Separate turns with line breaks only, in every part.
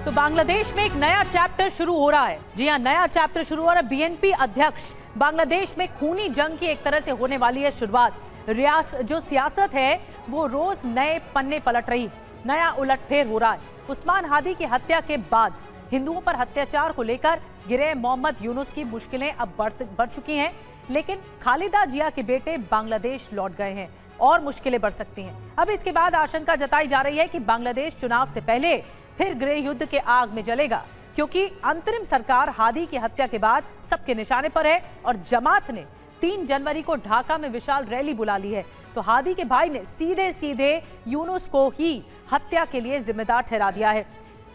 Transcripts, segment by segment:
तो बांग्लादेश में एक नया चैप्टर शुरू हो रहा है। जी हां, नया चैप्टर शुरू हो रहा है। बीएनपी अध्यक्ष, बांग्लादेश में खूनी जंग की एक तरह से होने वाली है शुरुआत। जो सियासत है वो रोज नए पन्ने पलट रही, नया उलटफेर हो रहा है। उस्मान हादी की हत्या के बाद हिंदुओं पर अत्याचार को लेकर गिरे मोहम्मद यूनुस की मुश्किलें अब बढ़ चुकी हैं, लेकिन खालिदा जिया के बेटे बांग्लादेश लौट गए हैं और मुश्किलें बढ़ सकती हैं। अब इसके बाद आशंका जताई जा रही है कि बांग्लादेश चुनाव से पहले फिर गृह युद्ध के आग में जलेगा, क्योंकि अंतरिम सरकार हादी की हत्या के बाद सबके निशाने पर है और जमात ने 3 जनवरी को ढाका में विशाल रैली बुला ली है। तो हादी के भाई ने सीधे सीधे यूनुस को ही हत्या के लिए जिम्मेदार ठहरा दिया है।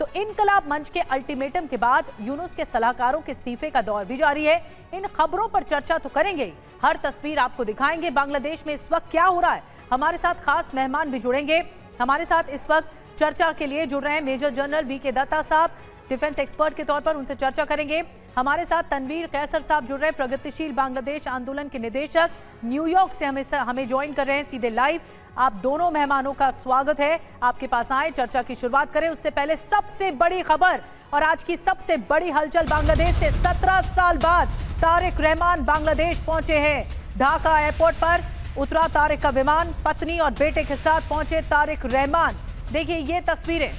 तो इनकलाब मंच के अल्टीमेटम के बाद यूनुस के सलाहकारों के इस्तीफे का दौर भी जारी है। इन खबरों पर चर्चा तो करेंगे, हर तस्वीर आपको दिखाएंगे। बांग्लादेश में इस वक्त क्या हो रहा है, हमारे साथ खास मेहमान भी जुड़ेंगे। हमारे साथ इस वक्त चर्चा के लिए जुड़ रहे हैं मेजर जनरल वीके दत्ता साहब, डिफेंस एक्सपर्ट के तौर पर, उनसे चर्चा करेंगे। हमारे साथ तनवीर कैसर साहब जुड़ रहे हैं, प्रगतिशील बांग्लादेश आंदोलन के निदेशक, न्यूयॉर्क से हमें ज्वाइन कर रहे हैं सीधे लाइव। आप दोनों मेहमानों का स्वागत है, आपके पास आए, चर्चा की शुरुआत करें। उससे पहले सबसे बड़ी खबर और आज की सबसे बड़ी हलचल बांग्लादेश से 17 साल बाद तारिक रहमान बांग्लादेश पहुंचे हैं। ढाका एयरपोर्ट पर उतरा तारिक का विमान, पत्नी और बेटे के साथ पहुंचे तारिक रहमान। देखिए ये तस्वीरें,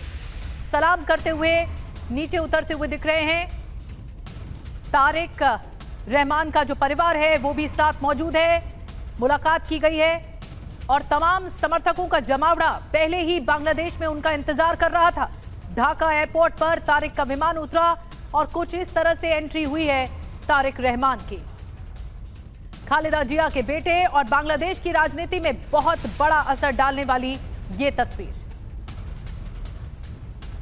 सलाम करते हुए नीचे उतरते हुए दिख रहे हैं। तारिक रहमान का जो परिवार है वो भी साथ मौजूद है, मुलाकात की गई है और तमाम समर्थकों का जमावड़ा पहले ही बांग्लादेश में उनका इंतजार कर रहा था। ढाका एयरपोर्ट पर तारिक का विमान उतरा और कुछ इस तरह से एंट्री हुई है तारिक रहमान की। खालिदा जिया के बेटे और बांग्लादेश की राजनीति में बहुत बड़ा असर डालने वाली ये तस्वीर।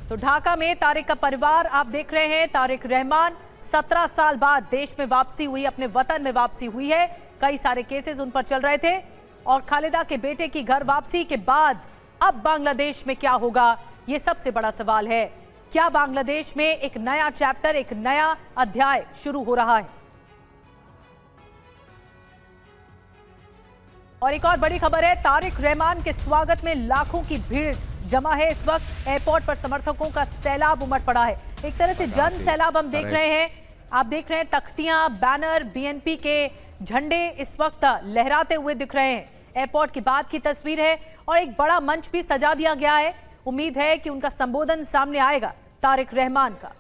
तो ढाका में तारिक का परिवार आप देख रहे हैं। तारिक रहमान 17 साल बाद देश में वापसी हुई, अपने वतन में वापसी हुई है। कई सारे केसेस उन पर चल रहे थे और खालिदा के बेटे की घर वापसी के बाद अब बांग्लादेश में क्या होगा, ये सबसे बड़ा सवाल है। क्या बांग्लादेश में एक नया चैप्टर, एक नया अध्याय शुरू हो रहा है? और एक और बड़ी खबर है, तारिक रहमान के स्वागत में लाखों की भीड़ जमा है। इस वक्त एयरपोर्ट पर समर्थकों का सैलाब उमड़ पड़ा है, एक तरह से जन सैलाब हम देख रहे हैं। आप देख रहे हैं तख्तियां, बैनर, बीएनपी के झंडे इस वक्त लहराते हुए दिख रहे हैं। एयरपोर्ट की बाद की तस्वीर है और एक बड़ा मंच भी सजा दिया गया है। उम्मीद है कि उनका संबोधन सामने आएगा तारिक रहमान का।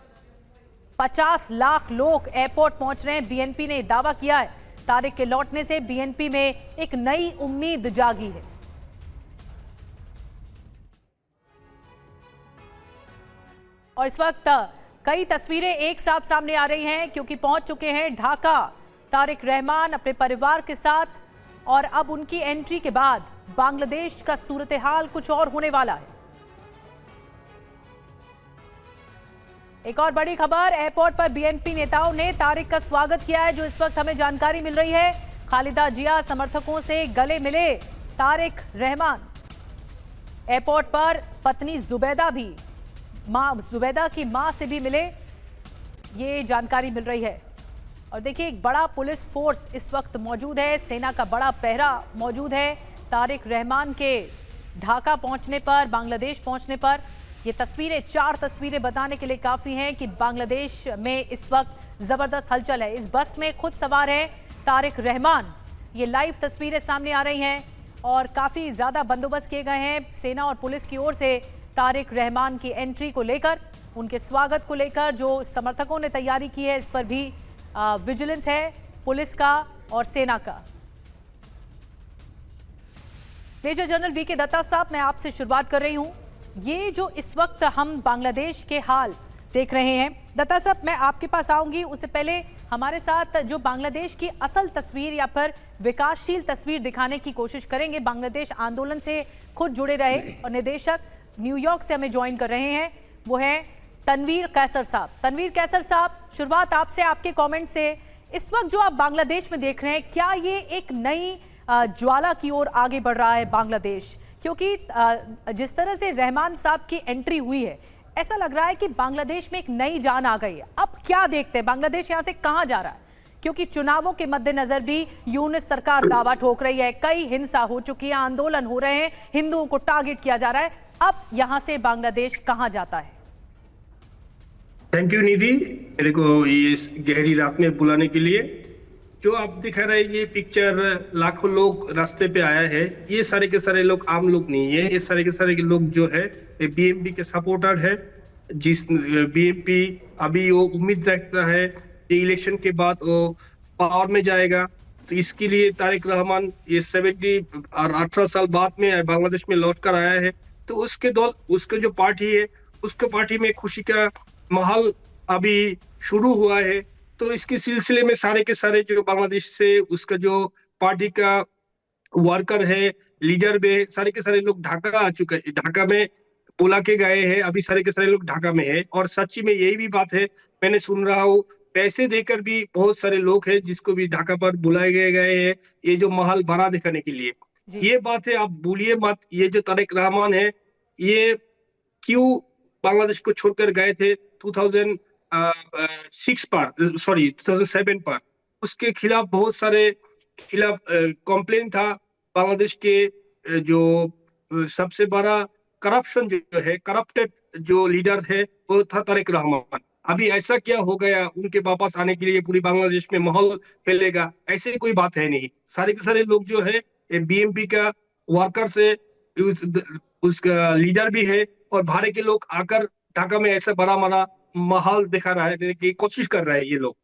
50 लाख लोग एयरपोर्ट पहुंच रहे हैं। बीएनपी ने दावा किया है तारिक के लौटने से बीएनपी में एक नई उम्मीद जागी है। और इस वक्त कई तस्वीरें एक साथ सामने आ रही हैं, क्योंकि पहुंच चुके हैं ढाका तारिक रहमान अपने परिवार के साथ। और अब उनकी एंट्री के बाद बांग्लादेश का सूरत-ए-हाल कुछ और होने वाला है। एक और बड़ी खबर, एयरपोर्ट पर बीएनपी नेताओं ने तारिक का स्वागत किया है, जो इस वक्त हमें जानकारी मिल रही है। खालिदा जिया समर्थकों से गले मिले तारिक रहमान। एयरपोर्ट पर पत्नी जुबैदा भी, जुबैदा की मां से भी मिले, ये जानकारी मिल रही है। और देखिए एक बड़ा पुलिस फोर्स इस वक्त मौजूद है, सेना का बड़ा पहरा मौजूद है तारिक रहमान के ढाका पहुंचने पर, बांग्लादेश पहुंचने पर। ये तस्वीरें, 4 तस्वीरें बताने के लिए काफ़ी हैं कि बांग्लादेश में इस वक्त ज़बरदस्त हलचल है। इस बस में खुद सवार है तारिक रहमान। ये लाइव तस्वीरें सामने आ रही हैं और काफ़ी ज़्यादा बंदोबस्त किए गए हैं सेना और पुलिस की ओर से तारिक रहमान की एंट्री को लेकर, उनके स्वागत को लेकर जो समर्थकों ने तैयारी की है, इस पर भी विजिलेंस है पुलिस का और सेना का। मेजर जनरल वीके दत्ता साहब, मैं आपसे शुरुआत कर रही हूं। ये जो इस वक्त हम बांग्लादेश के हाल देख रहे हैं, दत्ता साहब मैं आपके पास आऊंगी, उससे पहले हमारे साथ जो बांग्लादेश की असल तस्वीर या फिर विकासशील तस्वीर दिखाने की कोशिश करेंगे, बांग्लादेश आंदोलन से खुद जुड़े रहे और निदेशक न्यूयॉर्क से हमें ज्वाइन कर रहे हैं, वो है तनवीर कैसर साहब। तनवीर कैसर साहब, शुरुआत आपसे, आपके कमेंट से। इस वक्त जो आप बांग्लादेश में देख रहे हैं, क्या ये एक नई ज्वाला की ओर आगे बढ़ रहा है बांग्लादेश? क्योंकि जिस तरह से रहमान साहब की एंट्री हुई है, ऐसा लग रहा है कि बांग्लादेश में एक नई जान आ गई है। अब क्या देखते हैं, बांग्लादेश यहाँ से कहाँ जा रहा है? क्योंकि चुनावों के मद्देनजर भी यूनुस सरकार दावा ठोक रही है, कई हिंसा हो चुकी है, आंदोलन हो रहे हैं, हिंदुओं को टारगेट किया जा रहा है। अब यहाँ से बांग्लादेश कहाँ जाता है?
थैंक यू निधि, मेरे को ये इस गहरी रात में बुलाने के लिए। जो आप दिखा रहे हैं ये पिक्चर, लाखों लोग रास्ते पे आया है। ये सारे के सारे लोग आम लोग नहीं है, ये सारे के सारे के लोग जो है ये बीएमपी के सपोर्टर है। जिस बीएमपी अभी वो उम्मीद रखता है कि इलेक्शन के बाद वो पावर में जाएगा, तो इसके लिए तारिक रहमान ये 18 साल बाद में बांग्लादेश में लौट कर आया है। तो उसके जो पार्टी है, उसके पार्टी में खुशी का माहौल अभी शुरू हुआ है। तो इसके सिलसिले में सारे के सारे जो बांग्लादेश से उसका जो पार्टी का वर्कर है, लीडर में सारे के सारे लोग ढाका आ चुके हैं, ढाका में बुला के गए हैं। अभी सारे के सारे लोग ढाका में है, और सच्ची में यही भी बात है। मैंने सुन रहा हूँ पैसे देकर भी बहुत सारे लोग हैं जिसको भी ढाका पर बुलाए गए हैं, ये जो माहौल बना दिखाने के लिए।
जी
ये बात है, आप भूलिए मत। ये जो तारिक रहमान है, ये क्यों बांग्लादेश को छोड़कर गए थे 2006 पर, सॉरी 2007 पर। उसके खिलाफ बहुत सारे खिलाफ कॉम्प्लेन था। बांग्लादेश के जो सबसे बड़ा करप्शन जो है, करप्टेड जो लीडर है, वो था तारिक रहमान। अभी ऐसा क्या हो गया उनके वापस आने के लिए पूरी बांग्लादेश में माहौल फैलेगा? ऐसे कोई बात है नहीं। सारे के सारे लोग जो है बीएमपी का वर्कर से, उसका लीडर भी है, और बाहर के लोग आकर ढाका में ऐसा बड़ा माहौल दिखा रहा है कि कोशिश कर रहे हैं ये लोग।